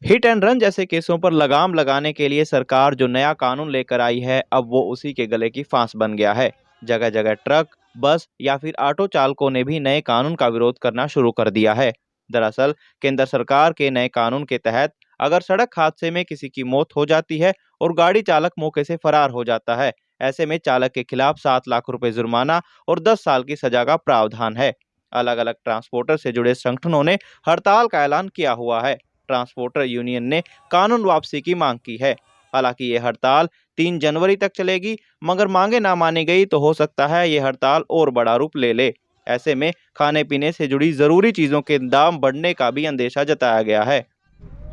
Hit and run जैसे केसों पर लगाम लगाने के लिए सरकार जो नया कानून लेकर आई है, अब वो उसी के गले की फांस बन गया है। जगह जगह ट्रक, बस या फिर ऑटो चालकों ने भी नए कानून का विरोध करना शुरू कर दिया है। दरअसल केंद्र सरकार के नए कानून के तहत अगर सड़क हादसे में किसी की मौत हो जाती है और गाड़ी चालक मौके से फरार हो जाता है, ऐसे में चालक के खिलाफ 7 लाख रुपए जुर्माना और 10 साल की सजा का प्रावधान है। अलग अलग ट्रांसपोर्टर से जुड़े संगठनों ने हड़ताल का ऐलान किया हुआ है। ट्रांसपोर्टर यूनियन ने कानून वापसी की मांग की है। हालांकि ये हड़ताल 3 जनवरी तक चलेगी, मगर मांगे ना मानी गई तो हो सकता है ये हड़ताल और बड़ा रूप ले ले। ऐसे में खाने पीने से जुड़ी जरूरी चीजों के दाम बढ़ने का भी अंदेशा जताया गया है।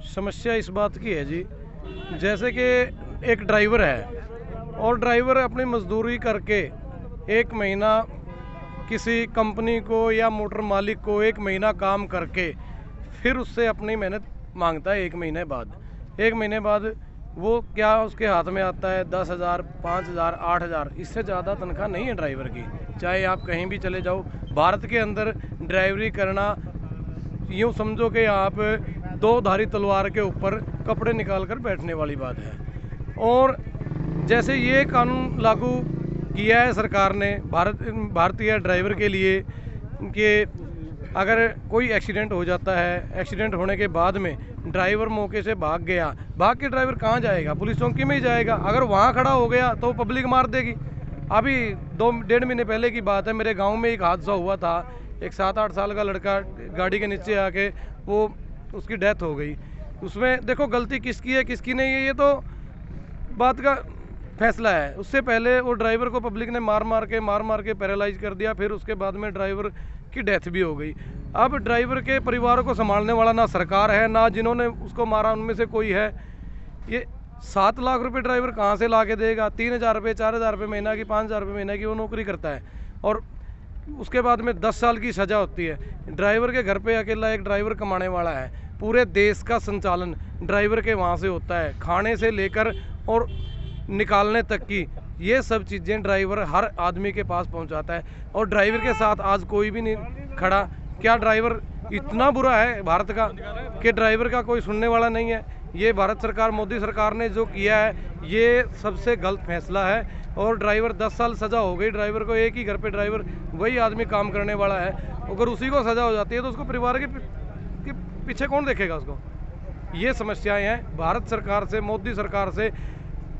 समस्या इस बात की है जी, जैसे कि एक ड्राइवर है और ड्राइवर अपनी मजदूरी करके एक महीना किसी कंपनी को या मोटर मालिक को एक महीना काम करके फिर उससे अपनी मेहनत मांगता है। एक महीने बाद वो क्या उसके हाथ में आता है 10,000, 5,000, 8,000। इससे ज़्यादा तनख्वाह नहीं है ड्राइवर की। चाहे आप कहीं भी चले जाओ, भारत के अंदर ड्राइवरी करना यूँ समझो कि आप दो धारी तलवार के ऊपर कपड़े निकाल कर बैठने वाली बात है। और जैसे ये कानून लागू किया है सरकार ने भारतीय ड्राइवर के लिए कि अगर कोई एक्सीडेंट हो जाता है, एक्सीडेंट होने के बाद में ड्राइवर मौके से भाग के ड्राइवर कहाँ जाएगा? पुलिस चौकी में ही जाएगा। अगर वहाँ खड़ा हो गया तो पब्लिक मार देगी। अभी 2-1.5 महीने पहले की बात है, मेरे गांव में एक हादसा हुआ था। एक 7-8 साल का लड़का गाड़ी के नीचे आके उसकी डेथ हो गई। उसमें देखो गलती किसकी है किसकी नहीं है, ये तो बात का फैसला है। उससे पहले वो ड्राइवर को पब्लिक ने मार मार के पैरालाइज कर दिया, फिर उसके बाद में ड्राइवर की डेथ भी हो गई। अब ड्राइवर के परिवार को संभालने वाला ना सरकार है, ना जिन्होंने उसको मारा उनमें से कोई है। ये 7 लाख रुपए ड्राइवर कहाँ से ला के देगा? 3,000 रुपये, 4,000 रुपये महीना की, 5,000 रुपये महीना की वो नौकरी करता है और उसके बाद में 10 साल की सज़ा होती है। ड्राइवर के घर पे अकेला एक ड्राइवर कमाने वाला है। पूरे देश का संचालन ड्राइवर के वहाँ से होता है, खाने से लेकर और निकालने तक की ये सब चीज़ें ड्राइवर हर आदमी के पास पहुँचाता है। और ड्राइवर के साथ आज कोई भी नहीं खड़ा। क्या ड्राइवर इतना बुरा है भारत का कि ड्राइवर का कोई सुनने वाला नहीं है? ये भारत सरकार, मोदी सरकार ने जो किया है ये सबसे गलत फैसला है। और ड्राइवर 10 साल सज़ा हो गई ड्राइवर को। एक ही घर पे ड्राइवर वही आदमी काम करने वाला है, अगर उसी को सज़ा हो जाती है तो उसको परिवार के पीछे कौन देखेगा उसको? ये समस्याएं हैं। भारत सरकार से, मोदी सरकार से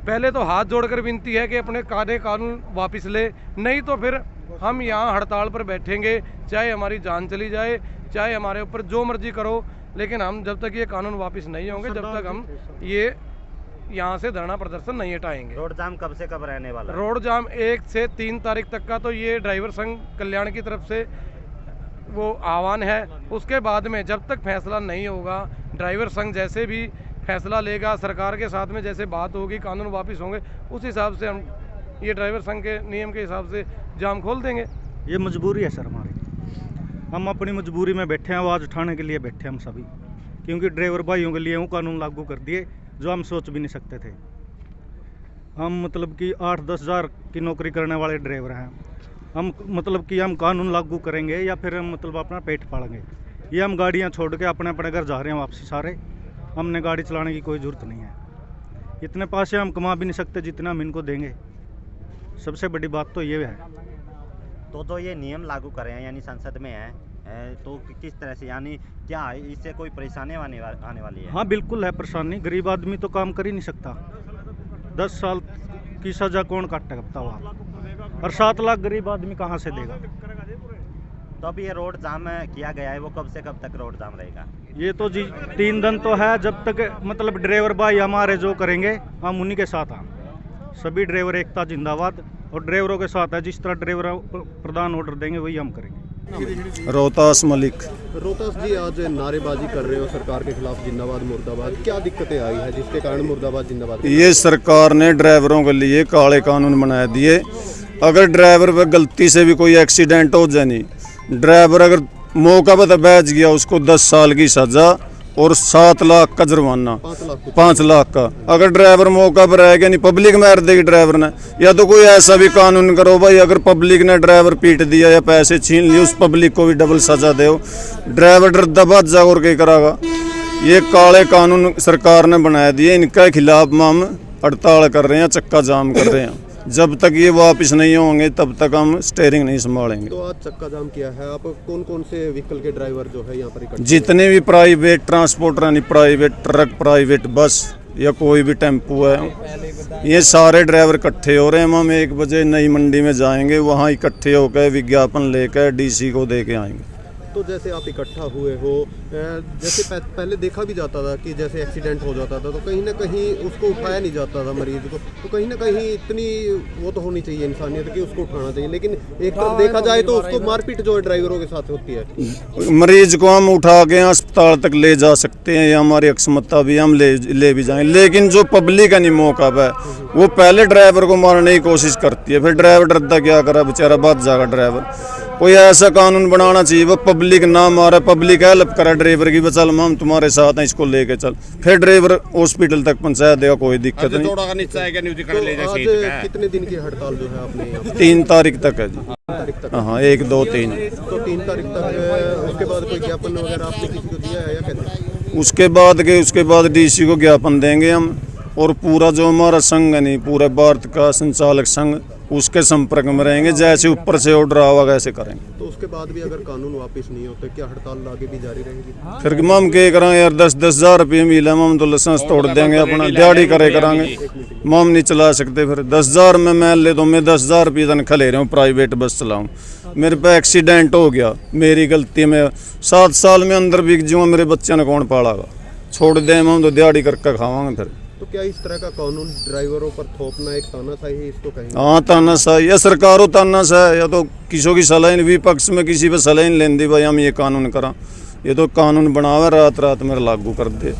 पहले तो हाथ जोड़कर विनती है कि अपने कानून वापस ले, नहीं तो फिर हम यहाँ हड़ताल पर बैठेंगे, चाहे हमारी जान चली जाए, चाहे हमारे ऊपर जो मर्जी करो, लेकिन हम जब तक ये कानून वापस नहीं होंगे, जब तक हम ये यहाँ से धरना प्रदर्शन नहीं हटाएंगे। रोड जाम कब से कब रहने वाला? रोड जाम 1 से 3 तारीख तक का तो ये ड्राइवर संघ कल्याण की तरफ से वो आह्वान है। उसके बाद में जब तक फैसला नहीं होगा, ड्राइवर संघ जैसे भी फैसला लेगा, सरकार के साथ में जैसे बात होगी, कानून वापस होंगे, उस हिसाब से हम ये ड्राइवर संघ के नियम के हिसाब से जाम खोल देंगे। ये मजबूरी है सर हमारी। हम अपनी मजबूरी में बैठे हैं, आवाज़ उठाने के लिए बैठे हैं हम सभी, क्योंकि ड्राइवर भाइयों के लिए वो कानून लागू कर दिए जो हम सोच भी नहीं सकते थे। हम मतलब कि 8-10 हज़ार की नौकरी करने वाले ड्राइवर हैं। हम मतलब कि हम कानून लागू करेंगे या फिर हम मतलब अपना पेट पालेंगे? ये हम गाड़ियाँ छोड़ के अपने अपने घर जा रहे हैं वापसी सारे। हमने गाड़ी चलाने की कोई ज़रूरत नहीं है। इतने पैसे हम कमा भी नहीं सकते जितना हम इनको देंगे। सबसे बड़ी बात तो ये है। तो ये नियम लागू करें हैं, यानी संसद में है, तो किस तरह से, यानी क्या इससे कोई परेशानी आने वाली है? हाँ बिल्कुल है परेशानी। गरीब आदमी तो काम कर ही नहीं सकता। 10 साल की सज़ा कौन काटेगा बताओ आप? और 7 लाख गरीब आदमी कहाँ से देगा? तो अब ये रोड जाम किया गया है, वो कब से कब तक रोड जाम रहेगा? ये तो जी 3 दिन तो है, जब तक मतलब ड्राइवर भाई हमारे जो करेंगे हम उन्हीं के साथ हैं। सभी ड्राइवर एकता जिंदाबाद, और ड्राइवरों के साथ है। जिस तरह ड्राइवर प्रधान ऑर्डर देंगे वही हम करेंगे। रोहतास मलिक। रोहतास जी, आज नारेबाजी कर रहे हो सरकार के खिलाफ, जिंदाबाद मुर्दाबाद, क्या दिक्कतें आई है जिसके कारण मुर्दाबाद जिंदाबाद? ये सरकार ने ड्राइवरों के लिए काले कानून बना दिए। अगर ड्राइवर पर गलती से भी कोई एक्सीडेंट हो जाए, ड्राइवर अगर मौका पर बैठ गया, उसको 10 साल की सजा और 7 लाख का जुर्माना, 5 लाख का। अगर ड्राइवर मौका पर रहेगा नहीं, पब्लिक मार देगी ड्राइवर ने। या तो कोई ऐसा भी कानून करो भाई, अगर पब्लिक ने ड्राइवर पीट दिया या पैसे छीन लिए, उस पब्लिक को भी डबल सजा दो। ड्राइवर दबा जा और क्या करेगा? ये काले कानून सरकार ने बना दिए, इनके खिलाफ हम हड़ताल कर रहे हैं, चक्का जाम कर रहे हैं। जब तक ये वापस नहीं होंगे तब तक हम स्टीयरिंग नहीं संभालेंगे। तो आज चक्का जाम किया है। आप कौन कौन से व्हीकल के ड्राइवर जो है यहाँ पर इकट्ठे? जितने भी प्राइवेट ट्रांसपोर्टर यानी प्राइवेट ट्रक, प्राइवेट बस या कोई भी टेम्पू है, ये सारे ड्राइवर इकट्ठे हो रहे हैं। हम 1 बजे नई मंडी में जाएंगे, वहाँ इकट्ठे होकर विज्ञापन लेकर डीसी को दे के आएंगे। तो जैसे आप इकट्ठा हुए हो, जैसे पहले देखा भी जाता था कि जैसे एक्सीडेंट हो जाता था तो कहीं ना कहीं उसको उठाया नहीं जाता था मरीज को, तो कहीं ना कहीं इतनी वो तो होनी चाहिए इंसानियत कि उसको उठाना चाहिए। लेकिन एक तरफ देखा जाए तो उसको मारपीट जो है ड्राइवरों के साथ होती है। मरीज को हम उठा के अस्पताल तक ले जा सकते हैं, या हमारी अक्षमता भी हम ले भी जाएं, लेकिन जो पब्लिक है नहीं मौका है वो पहले ड्राइवर को मारने की कोशिश करती है, फिर ड्राइवर डरता क्या करा, बेचारा बच जाएगा ड्राइवर। कोई ऐसा कानून बनाना चाहिए वो पब्लिक ना मारे, पब्लिक हेल्प करे ड्राइवर की, चल हम तुम्हारे साथ हैं, इसको लेके चल, फिर ड्राइवर हॉस्पिटल तक पहुंचा देगा, कोई दिक्कत नहीं। तो आज कितने दिन की हड़ताल जो है आपने यहाँ 3 तारीख तक है जी। 3 तारीख तक? हाँ, 1, 2, 3। तो 3 तारीख तक उसके बाद कोई ज्ञापन वगैरह आपने किसी को दिया है या कैसे? उसके बाद डीसी को ज्ञापन देंगे हम, और पूरा जो हमारा संघ है नहीं, पूरे भारत का संचालक संघ, उसके संपर्क में रहेंगे। जैसे ऊपर से ऑर्डर आएगा ऐसे करेंगे। तो उसके बाद भी अगर कानून वापस नहीं होते क्या हड़ताल आगे भी जारी रहेगी? फिर हम क्या करेंगे यार, 10-10 हज़ार रुपये मिले, हम तो लाइसेंस तोड़ देंगे अपना, दिहाड़ी करे करांगे। हम नहीं चला सकते। फिर 10,000 में मैं ले तो मैं 10,000 रुपये तनख्वाह ले रहा हूँ, प्राइवेट बस चलाऊँ, मेरे पे एक्सीडेंट हो गया, मेरी गलती में 7 साल में अंदर बिक जाऊँगा, मेरे बच्चे ने कौन पालेगा? छोड़ दें हम तो दिहाड़ी करके खावांगे। फिर तो क्या इस तरह का कानून ड्राइवरों पर थोपना एक तानाशाही इसको कहेंगे? हाँ, तानाशाही, या सरकारों तानाशाही, या तो किसी की सलाह विपक्ष में किसी पे सलाह लेंदी भाई हम ये कानून करा, ये तो कानून बनावे रात रात में लागू कर दे।